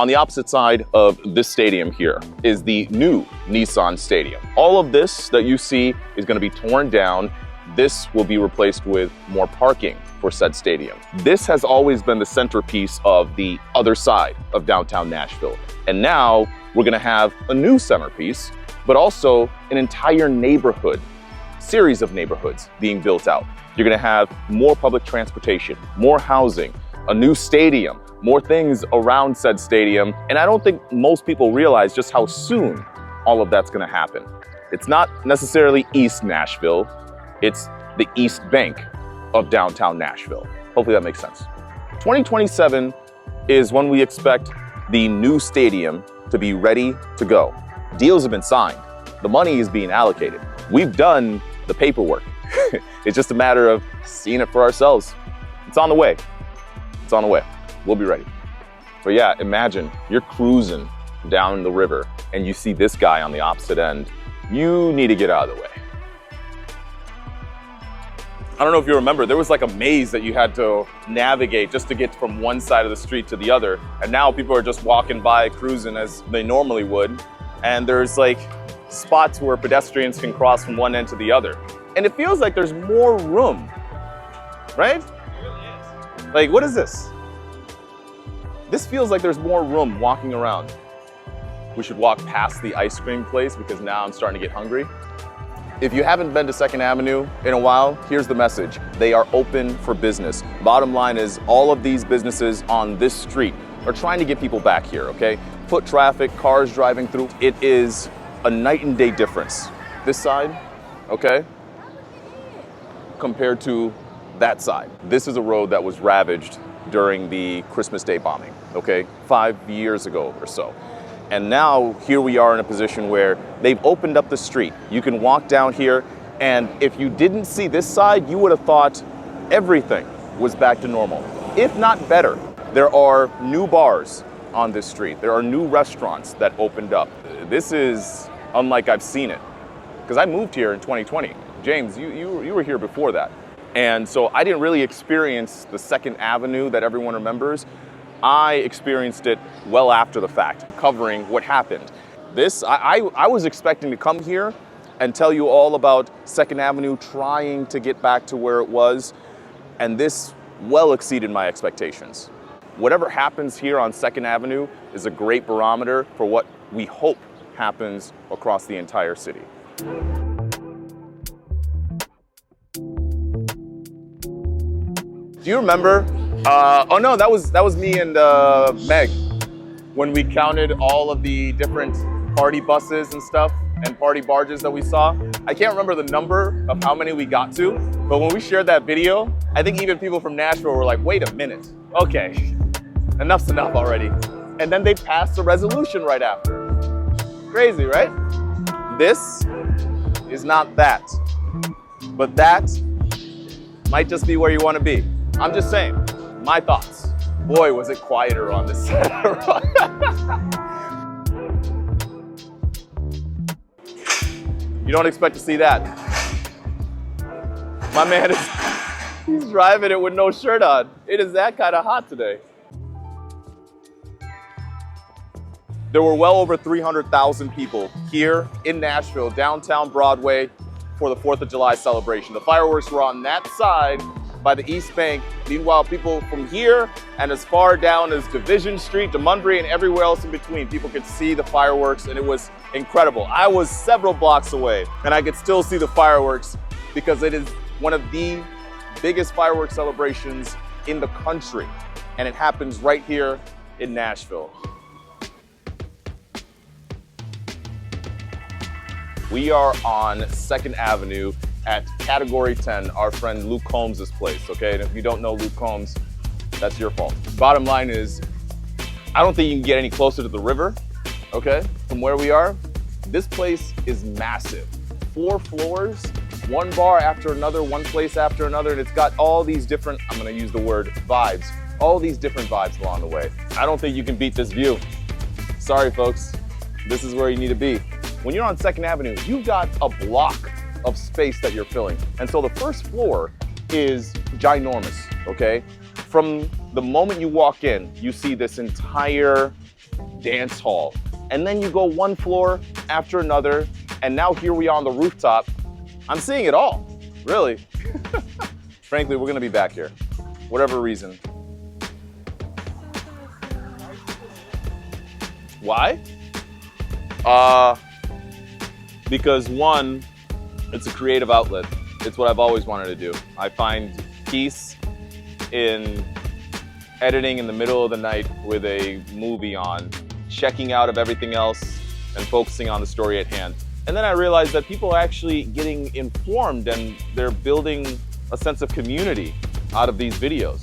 On the opposite side of this stadium here is the new Nissan Stadium. All of this that you see is going to be torn down. This will be replaced with more parking for said stadium. This has always been the centerpiece of the other side of downtown Nashville. And now we're going to have a new centerpiece, but also an entire neighborhood, series of neighborhoods being built out. You're going to have more public transportation, more housing, a new stadium, more things around said stadium. And I don't think most people realize just how soon all of that's going to happen. It's not necessarily East Nashville, it's the East Bank of downtown Nashville. Hopefully that makes sense. 2027 is when we expect the new stadium to be ready to go. Deals have been signed. The money is being allocated. We've done the paperwork. It's just a matter of seeing it for ourselves. It's on the way. It's on the way. We'll be ready. But yeah, imagine you're cruising down the river and you see this guy on the opposite end. You need to get out of the way. I don't know if you remember, there was like a maze that you had to navigate just to get from one side of the street to the other. And now people are just walking by, cruising as they normally would. And there's like spots where pedestrians can cross from one end to the other. And it feels like there's more room, right? It really is. Like, what is this? This feels like there's more room walking around. We should walk past the ice cream place because now I'm starting to get hungry. If you haven't been to 2nd Avenue in a while, here's the message. They are open for business. Bottom line is all of these businesses on this street are trying to get people back here, okay? Foot traffic, cars driving through. It is a night and day difference. This side, okay, compared to that side. This is a road that was ravaged during the Christmas Day bombing, okay? 5 years ago or so. And now here we are in a position where they've opened up the street. You can walk down here, and if you didn't see this side, you would have thought everything was back to normal, if not better. There are new bars on this street. There are new restaurants that opened up. This is unlike I've seen it, because I moved here in 2020. James, you were here before that. And so I didn't really experience the 2nd Avenue that everyone remembers. I experienced it well after the fact, covering what happened. I was expecting to come here and tell you all about 2nd Avenue trying to get back to where it was, and this well exceeded my expectations. Whatever happens here on 2nd Avenue is a great barometer for what we hope happens across the entire city. Do you remember? Oh no, that was me and Meg when we counted all of the different party buses and stuff and party barges that we saw. I can't remember the number of how many we got to, but when we shared that video, I think even people from Nashville were like, wait a minute, okay, enough's enough already. And then they passed a resolution right after. Crazy, right? This is not that, but that might just be where you want to be. I'm just saying. My thoughts. Boy, was it quieter on this side. You don't expect to see that. My man he's driving it with no shirt on. It is that kind of hot today. There were well over 300,000 people here in Nashville, downtown Broadway, for the 4th of July celebration. The fireworks were on that side by the East Bank. Meanwhile, people from here and as far down as Division Street, DeMundry, and everywhere else in between, people could see the fireworks, and it was incredible. I was several blocks away, and I could still see the fireworks because it is one of the biggest fireworks celebrations in the country, and it happens right here in Nashville. We are on 2nd Avenue at Category 10, our friend Luke Combs' place, okay? And if you don't know Luke Combs, that's your fault. Bottom line is, I don't think you can get any closer to the river, okay? From where we are, this place is massive. 4 floors, one bar after another, one place after another, and it's got all these different, I'm gonna use the word vibes, all these different vibes along the way. I don't think you can beat this view. Sorry, folks, this is where you need to be. When you're on 2nd Avenue, you've got a block of space that you're filling. And so the first floor is ginormous, okay? From the moment you walk in, you see this entire dance hall. And then you go one floor after another, and now here we are on the rooftop. I'm seeing it all, really. Frankly, we're gonna be back here, whatever reason. Why? Because one, it's a creative outlet. It's what I've always wanted to do. I find peace in editing in the middle of the night with a movie on, checking out of everything else and focusing on the story at hand. And then I realized that people are actually getting informed and they're building a sense of community out of these videos.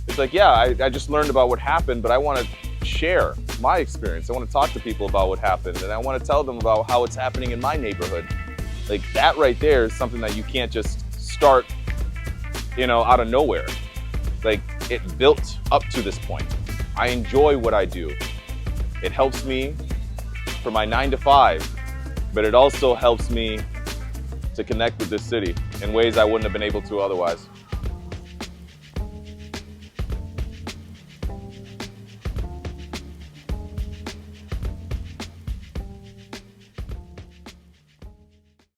It's like, yeah, I just learned about what happened, but I want to share my experience. I want to talk to people about what happened, and I want to tell them about how it's happening in my neighborhood. Like, that right there is something that you can't just start, out of nowhere. Like, it built up to this point. I enjoy what I do. It helps me for my 9 to 5, but it also helps me to connect with this city in ways I wouldn't have been able to otherwise.